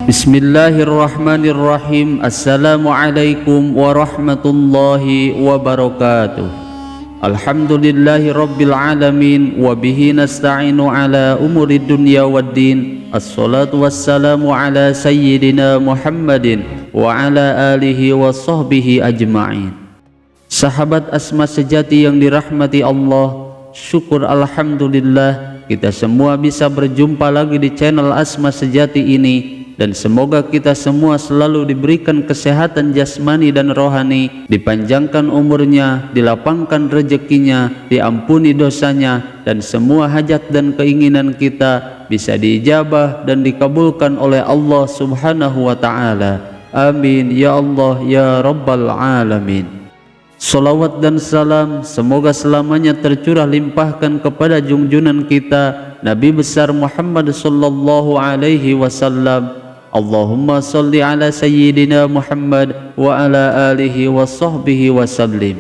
Bismillahirrahmanirrahim. Assalamualaikum warahmatullahi wabarakatuh. Alhamdulillahi rabbil alamin. Wabihi nasta'inu ala umuri dunya waddin. Assalatu wassalamu ala sayyidina Muhammadin wa ala alihi wa sahbihi ajma'in. Sahabat Asma sejati yang dirahmati Allah, syukur alhamdulillah kita semua bisa berjumpa lagi di channel Asma Sejati ini. Dan semoga kita semua selalu diberikan kesehatan jasmani dan rohani, dipanjangkan umurnya, dilapangkan rezekinya, diampuni dosanya, dan semua hajat dan keinginan kita bisa diijabah dan dikabulkan oleh Allah Subhanahu wa Ta'ala. Amin ya Allah ya Rabbal Alamin. Salawat dan salam semoga selamanya tercurah limpahkan kepada junjunan kita Nabi besar Muhammad sallallahu alaihi wasallam. Allahumma salli ala sayyidina Muhammad wa ala alihi wa sahbihi wa sallim.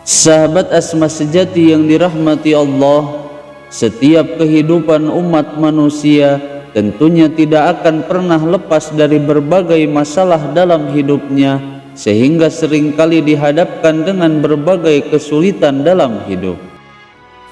Sahabat Asma sejati yang dirahmati Allah, setiap kehidupan umat manusia tentunya tidak akan pernah lepas dari berbagai masalah dalam hidupnya, sehingga seringkali dihadapkan dengan berbagai kesulitan dalam hidup.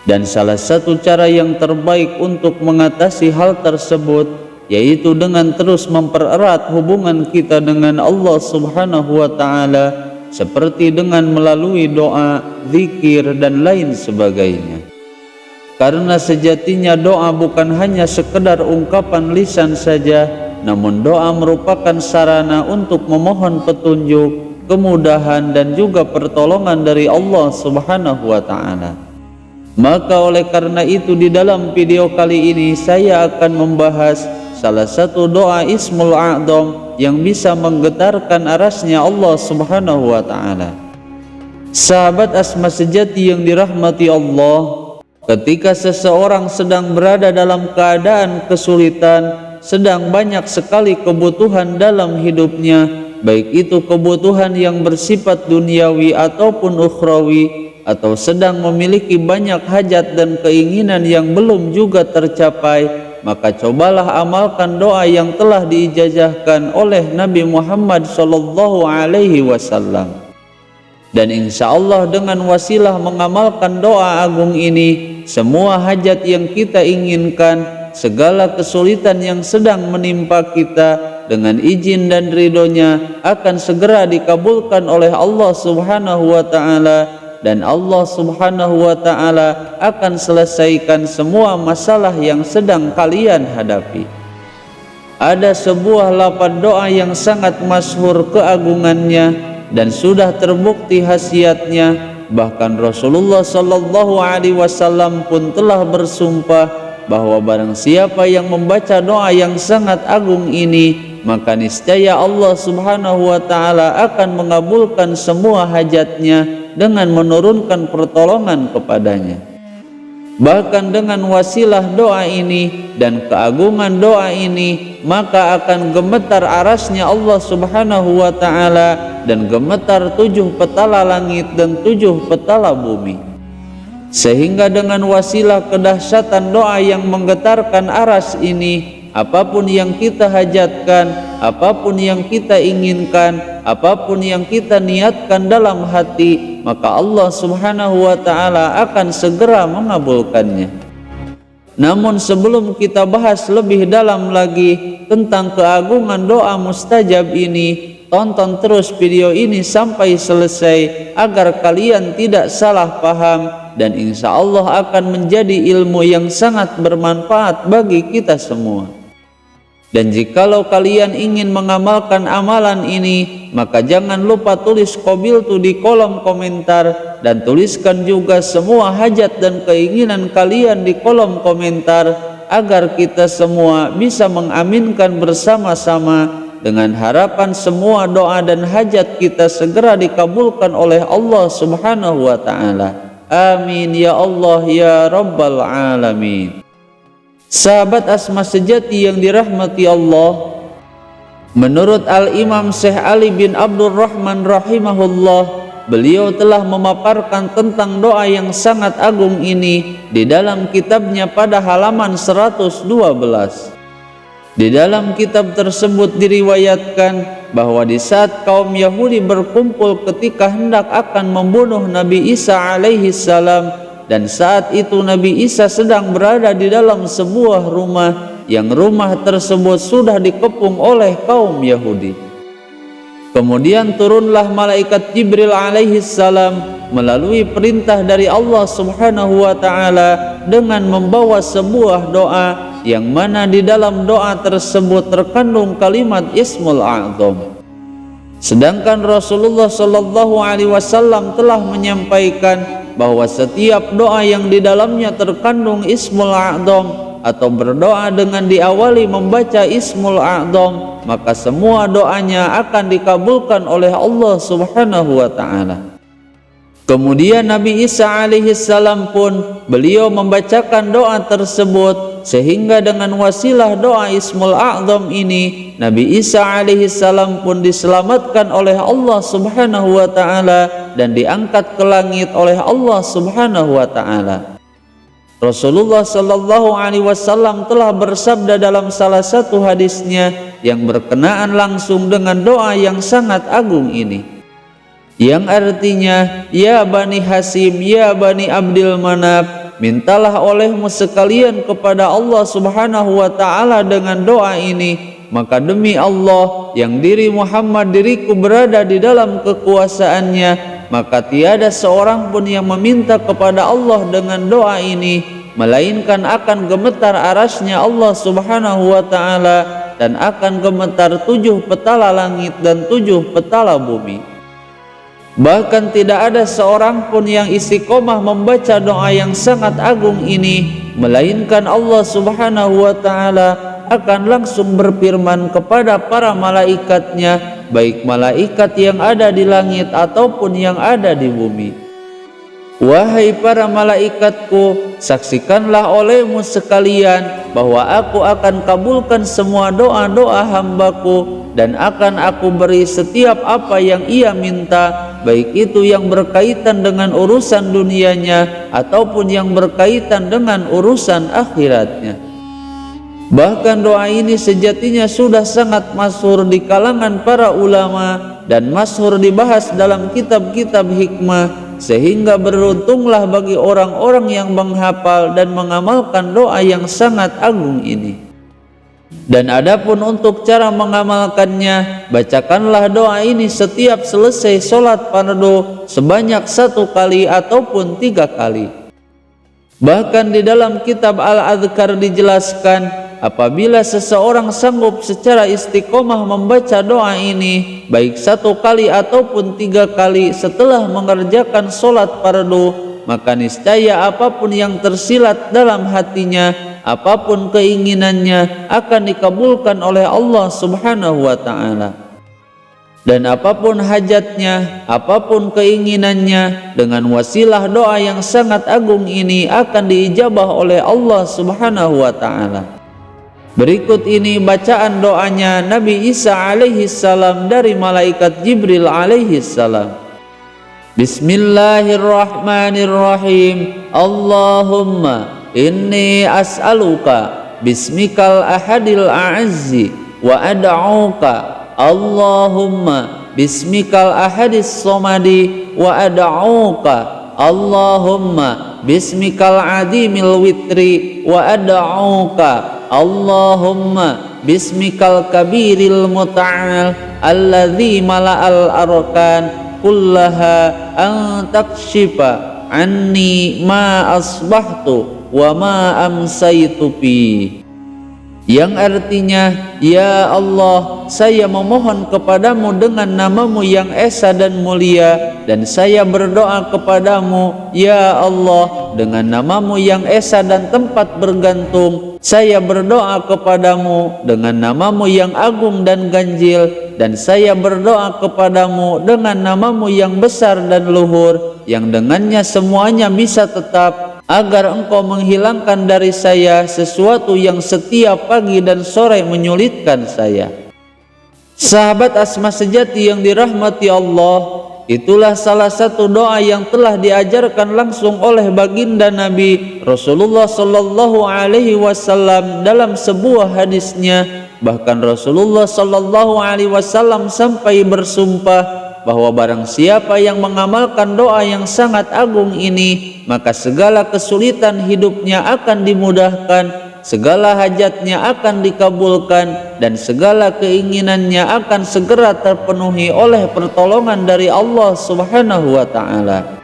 Dan salah satu cara yang terbaik untuk mengatasi hal tersebut yaitu dengan terus mempererat hubungan kita dengan Allah Subhanahu wa Ta'ala, seperti dengan melalui doa, zikir, dan lain sebagainya. Karena sejatinya doa bukan hanya sekedar ungkapan lisan saja, namun doa merupakan sarana untuk memohon petunjuk, kemudahan, dan juga pertolongan dari Allah Subhanahu wa Ta'ala. Maka oleh karena itu di dalam video kali ini saya akan membahas salah satu doa Ismul A'dham yang bisa menggetarkan arasnya Allah Subhanahu wa Ta'ala. Sahabat Asma sejati yang dirahmati Allah, ketika seseorang sedang berada dalam keadaan kesulitan, sedang banyak sekali kebutuhan dalam hidupnya, baik itu kebutuhan yang bersifat duniawi ataupun ukhrawi, atau sedang memiliki banyak hajat dan keinginan yang belum juga tercapai, maka cobalah amalkan doa yang telah diijazahkan oleh Nabi Muhammad sallallahu alaihi wasallam. Dan insya Allah dengan wasilah mengamalkan doa agung ini, semua hajat yang kita inginkan, segala kesulitan yang sedang menimpa kita, dengan izin dan ridhonya akan segera dikabulkan oleh Allah Subhanahu wa Ta'ala. Dan Allah Subhanahu wa Ta'ala akan selesaikan semua masalah yang sedang kalian hadapi. Ada sebuah lafaz doa yang sangat masyhur keagungannya dan sudah terbukti khasiatnya. Bahkan Rasulullah sallallahu alaihi wasallam pun telah bersumpah bahwa barang siapa yang membaca doa yang sangat agung ini, maka niscaya Allah Subhanahu wa Ta'ala akan mengabulkan semua hajatnya dengan menurunkan pertolongan kepadanya. Bahkan dengan wasilah doa ini dan keagungan doa ini, maka akan gemetar arasnya Allah Subhanahu wa Ta'ala dan gemetar 7 petala langit dan 7 petala bumi. Sehingga dengan wasilah kedahsyatan doa yang menggetarkan aras ini, apapun yang kita hajatkan, apapun yang kita inginkan, apapun yang kita niatkan dalam hati, maka Allah Subhanahu wa Ta'ala akan segera mengabulkannya. Namun sebelum kita bahas lebih dalam lagi tentang keagungan doa mustajab ini, tonton terus video ini sampai selesai agar kalian tidak salah paham, dan insya Allah akan menjadi ilmu yang sangat bermanfaat bagi kita semua. Dan jikalau kalian ingin mengamalkan amalan ini, maka jangan lupa tulis qabiltu di kolom komentar, dan tuliskan juga semua hajat dan keinginan kalian di kolom komentar, agar kita semua bisa mengaminkan bersama-sama, dengan harapan semua doa dan hajat kita segera dikabulkan oleh Allah Subhanahu wa Ta'ala. Amin ya Allah ya Rabbal Alamin. Sahabat Asma sejati yang dirahmati Allah, Menurut Al-Imam Syekh Ali bin Abdurrahman rahimahullah, beliau telah memaparkan tentang doa yang sangat agung ini di dalam kitabnya pada halaman 112. Di dalam kitab tersebut diriwayatkan bahwa di saat kaum Yahudi berkumpul ketika hendak akan membunuh Nabi Isa alaihi salam, dan saat itu Nabi Isa sedang berada di dalam sebuah rumah yang rumah tersebut sudah dikepung oleh kaum Yahudi. Kemudian turunlah malaikat Jibril alaihi salam melalui perintah dari Allah Subhanahu wa taala dengan membawa sebuah doa yang mana di dalam doa tersebut terkandung kalimat Ismul A'zam. Sedangkan Rasulullah Shallallahu alaihi wasallam telah menyampaikan bahwa setiap doa yang di dalamnya terkandung Ismul A'zam atau berdoa dengan diawali membaca Ismul A'zam, maka semua doanya akan dikabulkan oleh Allah Subhanahu wa taala. Kemudian Nabi Isa alaihi salam pun beliau membacakan doa tersebut, sehingga dengan wasilah doa Ismul A'zam ini Nabi Isa alaihi salam pun diselamatkan oleh Allah Subhanahu wa taala dan diangkat ke langit oleh Allah Subhanahu wa taala. Rasulullah Shallallahu alaihi wasallam telah bersabda dalam salah satu hadisnya yang berkenaan langsung dengan doa yang sangat agung ini, yang artinya, ya Bani Hasim, ya Bani Abdul Manaf, mintalah olehmu sekalian kepada Allah Subhanahu wa taala dengan doa ini, maka demi Allah yang diri Muhammad diriku berada di dalam kekuasaannya, maka tiada seorang pun yang meminta kepada Allah dengan doa ini melainkan akan gemetar arasnya Allah Subhanahu wa ta'ala dan akan gemetar 7 petala langit dan 7 petala bumi. Bahkan tidak ada seorang pun yang istiqomah membaca doa yang sangat agung ini melainkan Allah Subhanahu wa ta'ala akan langsung berfirman kepada para malaikatnya, baik malaikat yang ada di langit ataupun yang ada di bumi, wahai para malaikatku, saksikanlah olehmu sekalian bahwa aku akan kabulkan semua doa-doa hambaku dan akan aku beri setiap apa yang ia minta, baik itu yang berkaitan dengan urusan dunianya ataupun yang berkaitan dengan urusan akhiratnya. Bahkan doa ini sejatinya sudah sangat masyhur di kalangan para ulama dan masyhur dibahas dalam kitab-kitab hikmah, sehingga beruntunglah bagi orang-orang yang menghafal dan mengamalkan doa yang sangat agung ini. Dan adapun untuk cara mengamalkannya, bacakanlah doa ini setiap selesai sholat fardu sebanyak 1 kali ataupun 3 kali. Bahkan di dalam kitab Al-Adhkar dijelaskan, apabila seseorang sanggup secara istiqomah membaca doa ini baik 1 kali ataupun 3 kali setelah mengerjakan sholat fardu, maka niscaya apapun yang tersilat dalam hatinya, apapun keinginannya akan dikabulkan oleh Allah Subhanahu wa ta'ala. Dan apapun hajatnya, apapun keinginannya, dengan wasilah doa yang sangat agung ini akan diijabah oleh Allah Subhanahu wa ta'ala. Berikut ini bacaan doanya Nabi Isa alaihi salam dari malaikat Jibril alaihi salam. Bismillahirrahmanirrahim. Allahumma inni as'aluka bismikal ahadil a'azzi wa ad'uka. Allahumma bismikal ahadis somadi wa ad'uka. Allahumma bismikal adimil witri wa ad'uka. Allahumma bismikal kabiril muta'al alladzi mala'al arkan kullaha an takshifa anni ma asbahtu wa ma amsaytu fi. Yang artinya, ya Allah, saya memohon kepadamu dengan namamu yang esa dan mulia, dan saya berdoa kepadamu, ya Allah, dengan namamu yang esa dan tempat bergantung. Saya berdoa kepadamu dengan namamu yang agung dan ganjil, dan saya berdoa kepadamu dengan namamu yang besar dan luhur, yang dengannya semuanya bisa tetap, agar engkau menghilangkan dari saya sesuatu yang setiap pagi dan sore menyulitkan saya. Sahabat Asma sejati yang dirahmati Allah, itulah salah satu doa yang telah diajarkan langsung oleh baginda Nabi Rasulullah Sallallahu Alaihi Wasallam dalam sebuah hadisnya. Bahkan Rasulullah Sallallahu Alaihi Wasallam sampai bersumpah bahwa barang siapa yang mengamalkan doa yang sangat agung ini, maka segala kesulitan hidupnya akan dimudahkan, segala hajatnya akan dikabulkan, dan segala keinginannya akan segera terpenuhi oleh pertolongan dari Allah Subhanahu wa Ta'ala.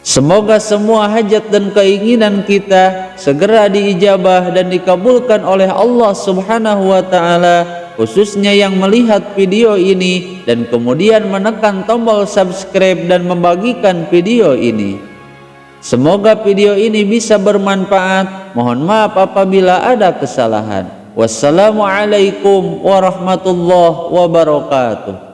Semoga semua hajat dan keinginan kita segera diijabah dan dikabulkan oleh Allah Subhanahu wa Ta'ala, khususnya yang melihat video ini dan kemudian menekan tombol subscribe dan membagikan video ini. Semoga video ini bisa bermanfaat. Mohon maaf apabila ada kesalahan. Wassalamualaikum warahmatullahi wabarakatuh.